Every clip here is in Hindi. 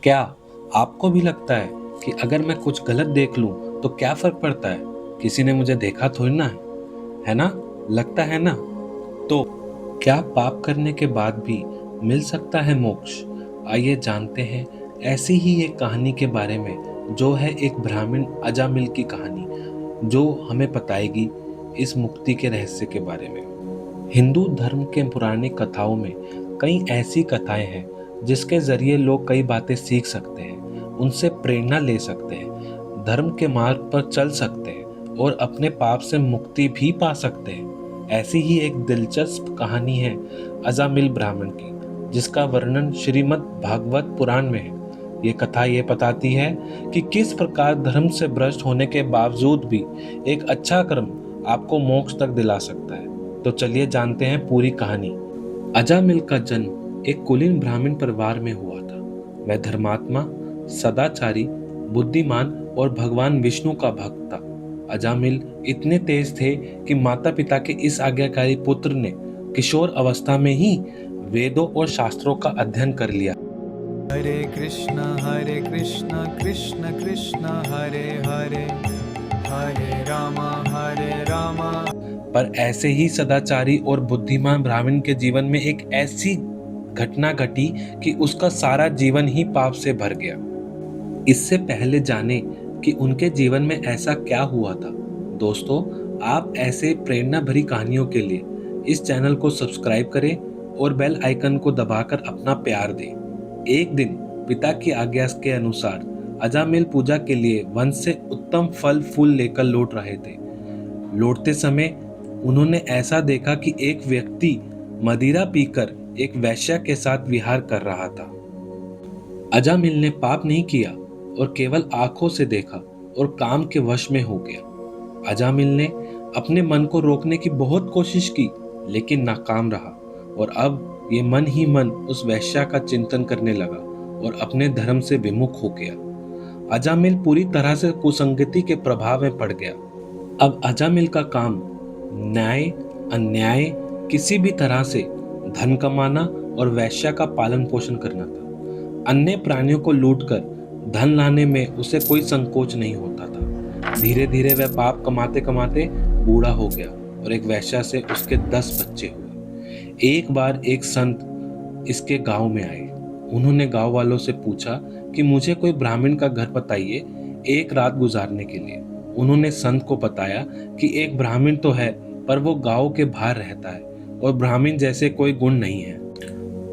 क्या आपको भी लगता है कि अगर मैं कुछ गलत देख लूं तो क्या फर्क पड़ता है? किसी ने मुझे देखा थोड़ी ना है ना? लगता है ना? तो क्या पाप करने के बाद भी मिल सकता है मोक्ष? आइए जानते हैं ऐसी ही एक कहानी के बारे में, जो है एक ब्राह्मण अजामिल की कहानी, जो हमें बताएगी इस मुक्ति के रहस्य के बारे में। हिंदू धर्म के पुरानी कथाओं में कई ऐसी कथाएं हैं जिसके जरिए लोग कई बातें सीख सकते हैं, उनसे प्रेरणा ले सकते हैं, धर्म के मार्ग पर चल सकते हैं और अपने पाप से मुक्ति भी पा सकते हैं। ऐसी ही एक दिलचस्प कहानी है अजामिल ब्राह्मण की, जिसका वर्णन श्रीमद् भागवत पुराण में है। ये कथा ये बताती है कि किस प्रकार धर्म से भ्रष्ट होने के बावजूद भी एक अच्छा कर्म आपको मोक्ष तक दिला सकता है। तो चलिए जानते हैं पूरी कहानी। अजामिल का जन्म एक कुलीन ब्राह्मण परिवार में हुआ था। वह धर्मात्मा, सदाचारी, बुद्धिमान और भगवान विष्णु का भक्त था। अजामिल इतने तेज थे कि माता पिता के इस आज्ञाकारी पुत्र ने किशोर अवस्था में ही वेदों और शास्त्रों का अध्ययन कर लिया। हरे कृष्ण कृष्ण कृष्ण हरे हरे, हरे रामा। पर ऐसे ही सदाचारी और बुद्धिमान ब्राह्मण के जीवन में एक ऐसी घटना घटी कि उसका सारा जीवन ही पाप से भर गया। इससे पहले जाने कि उनके जीवन में ऐसा क्या हुआ था, दोस्तों, आप ऐसे प्रेरणा भरी कहानियों के लिए इस चैनल को सब्सक्राइब करें और बेल आइकन को दबाकर अपना प्यार दें। एक दिन पिता की आज्ञा के अनुसार अजामिल पूजा के लिए वन से उत्तम फल फूल लेकर लौट रहे थे। लौटते समय उन्होंने ऐसा देखा कि एक व्यक्ति मदिरा पीकर एक वेश्या के साथ विहार कर रहा था। अजामिल ने पाप नहीं किया और केवल आंखों से देखा और काम के वश में हो गया। अजामिल ने अपने मन को रोकने की बहुत कोशिश की, लेकिन नाकाम रहा और अब ये मन ही मन उस वेश्या का चिंतन करने लगा और अपने धर्म से विमुख हो गया। अजामिल पूरी तरह से कुसंगति के प्रभाव में पड़ गया। अब अजामिल का काम न्याय अन्याय किसी भी तरह से धन कमाना और वैश्या का पालन पोषण करना था। अन्य प्राणियों को लूटकर धन लाने में उसे कोई संकोच नहीं होता था। धीरे धीरे वह पाप कमाते कमाते बूढ़ा हो गया और एक वैश्या से उसके 10 बच्चे हुए। एक बार एक संत इसके गांव में आए। उन्होंने गांव वालों से पूछा कि मुझे कोई ब्राह्मण का घर बताइए एक रात गुजारने के लिए। उन्होंने संत को बताया कि एक ब्राह्मण तो है, पर वो गांव के बाहर रहता है और ब्राह्मण जैसे कोई गुण नहीं है।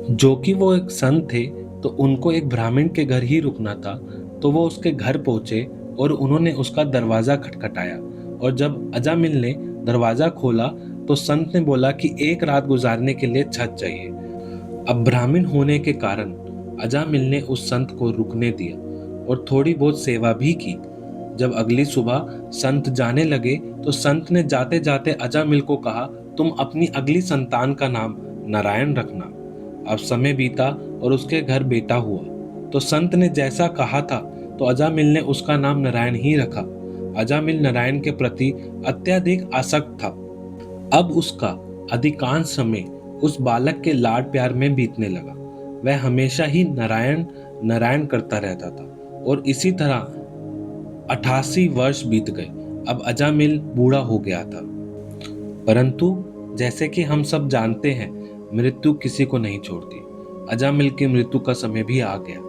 जो कि वो एक संत थे, तो उनको एक ब्राह्मण के घर ही रुकना था। तो वो उसके घर पहुंचे और उन्होंने उसका दरवाजा खटखटाया, और जब अजामिल ने दरवाजा खोला तो संत ने बोला कि एक रात गुजारने के लिए छत चाहिए। अब ब्राह्मण होने के कारण अजामिल ने उस संत को रुकने दिया और थोड़ी बहुत सेवा भी की। जब अगली सुबह संत जाने लगे तो संत ने जाते जाते अजामिल को कहा, तुम अपनी अगली संतान का नाम नारायण रखना। अब समय बीता और उसके घर बेटा हुआ, तो संत ने जैसा कहा था तो अजामिल ने उसका नाम नारायण ही रखा। अजामिल नारायण के प्रति अत्यधिक आसक्त था। अब उसका अधिकांश समय उस बालक के लाड प्यार में बीतने लगा। वह हमेशा ही नारायण नारायण करता रहता था और इसी तरह 88 वर्ष बीत गए। अब अजामिल बूढ़ा हो गया था, परंतु जैसे कि हम सब जानते हैं, मृत्यु किसी को नहीं छोड़ती। अजामिल की मृत्यु का समय भी आ गया।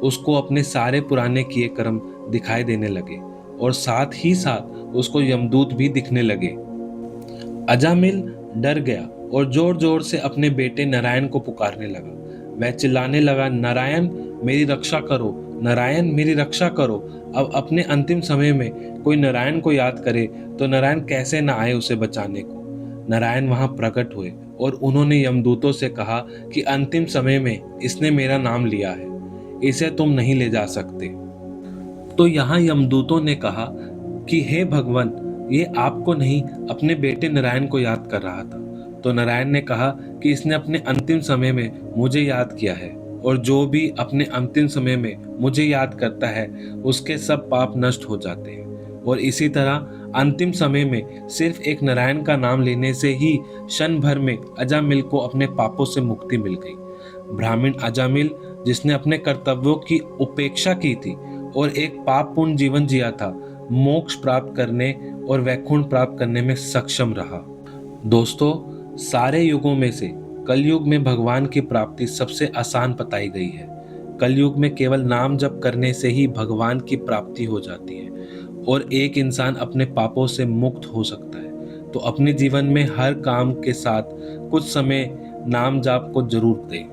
उसको अपने सारे पुराने किए कर्म दिखाई देने लगे और साथ ही साथ उसको यमदूत भी दिखने लगे। अजामिल डर गया और जोर जोर से अपने बेटे नारायण को पुकारने लगा। वह चिल्लाने लगा, नारायण मेरी रक्षा करो, नारायण मेरी रक्षा करो। अब अपने अंतिम समय में कोई नारायण को याद करे तो नारायण कैसे न आए उसे बचाने को। नारायण वहां प्रकट हुए और उन्होंने यमदूतों से कहा कि अंतिम समय में इसने मेरा नाम लिया है, इसे तुम नहीं ले जा सकते। तो यहाँ यमदूतों ने कहा कि हे भगवान, ये आपको नहीं अपने बेटे नारायण को याद कर रहा था। तो नारायण ने कहा कि इसने अपने अंतिम समय में मुझे याद किया है, और जो भी अपने अंतिम समय में मुझे याद करता है उसके सब पाप नष्ट हो जाते हैं। और इसी तरह अंतिम समय में सिर्फ एक नारायण का नाम लेने से ही क्षण भर में अजामिल को अपने पापों से मुक्ति मिल गई। ब्राह्मण अजामिल जिसने अपने कर्तव्यों की उपेक्षा की थी और एक पापपूर्ण जीवन जिया था, मोक्ष प्राप्त करने और वैकुंठ प्राप्त करने में सक्षम रहा। दोस्तों, सारे युगों में से कलयुग में भगवान की प्राप्ति सबसे आसान बताई गई है। कलयुग में केवल नाम जप करने से ही भगवान की प्राप्ति हो जाती है और एक इंसान अपने पापों से मुक्त हो सकता है। तो अपने जीवन में हर काम के साथ कुछ समय नाम जाप को जरूर दें।